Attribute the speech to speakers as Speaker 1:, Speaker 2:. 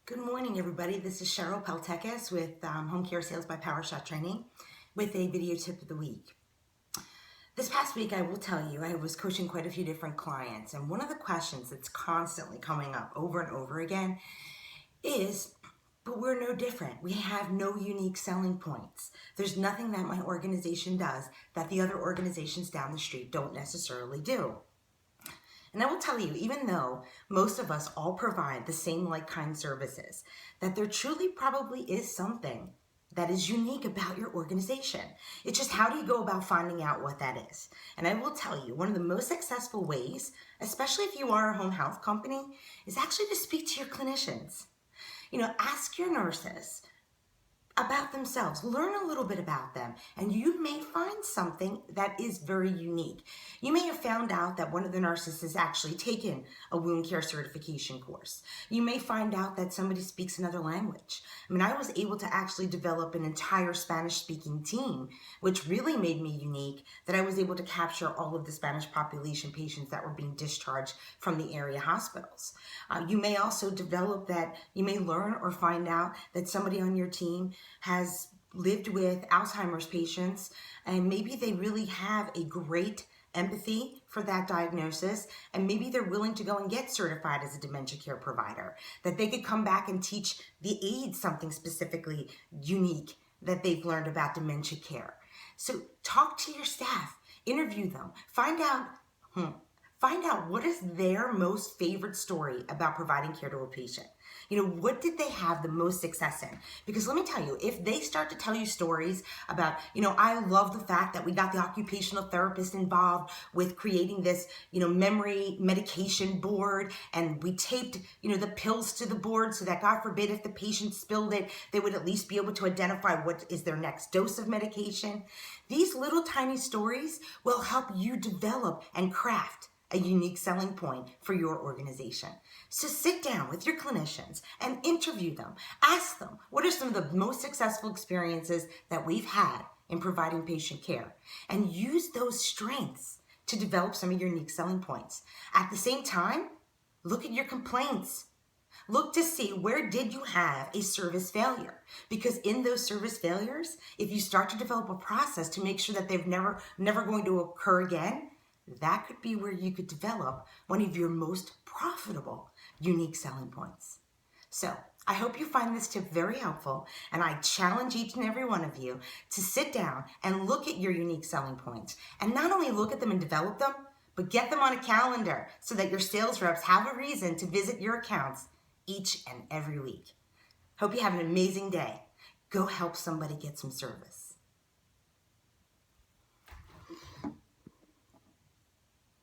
Speaker 1: Good morning, everybody. This is Cheryl Peltekis with Home Care Sales by PowerShot Training with a video tip of the week. This past week, I will tell you, I was coaching quite a few different clients, and one of the questions that's constantly coming up over and over again is, but we're no different. We have no unique selling points. There's nothing that my organization does that the other organizations down the street don't necessarily do. And I will tell you, even though most of us all provide the same like-kind services, that there truly probably is something that is unique about your organization. It's just, how do you go about finding out what that is? And I will tell you, one of the most successful ways, especially if you are a home health company, is actually to speak to your clinicians. Ask your nurses about themselves. Learn a little bit about them, and you may find something that is very unique. You may have found out that one of the nurses has actually taken a wound care certification course. You may find out that somebody speaks another language. I was able to actually develop an entire Spanish-speaking team, which really made me unique, that I was able to capture all of the Spanish population patients that were being discharged from the area hospitals. You may also develop that, you may learn or find out that somebody on your team has lived with Alzheimer's patients, and maybe they really have a great empathy for that diagnosis, and maybe they're willing to go and get certified as a dementia care provider, that they could come back and teach the aides something specifically unique that they've learned about dementia care. So talk to your staff, interview them, find out what is their most favorite story about providing care to a patient. What did they have the most success in? Because let me tell you, if they start to tell you stories about, I love the fact that we got the occupational therapist involved with creating this, memory medication board, and we taped, the pills to the board so that, God forbid, if the patient spilled it, they would at least be able to identify what is their next dose of medication. These little tiny stories will help you develop and craft a unique selling point for your organization. So sit down with your clinicians and interview them. Ask them, what are some of the most successful experiences that we've had in providing patient care? And use those strengths to develop some of your unique selling points. At the same time, look at your complaints. Look to see, where did you have a service failure? Because in those service failures, if you start to develop a process to make sure that they've never going to occur again, that could be where you could develop one of your most profitable unique selling points. So I hope you find this tip very helpful, and I challenge each and every one of you to sit down and look at your unique selling points, and not only look at them and develop them, but get them on a calendar so that your sales reps have a reason to visit your accounts each and every week. Hope you have an amazing day. Go help somebody get some service.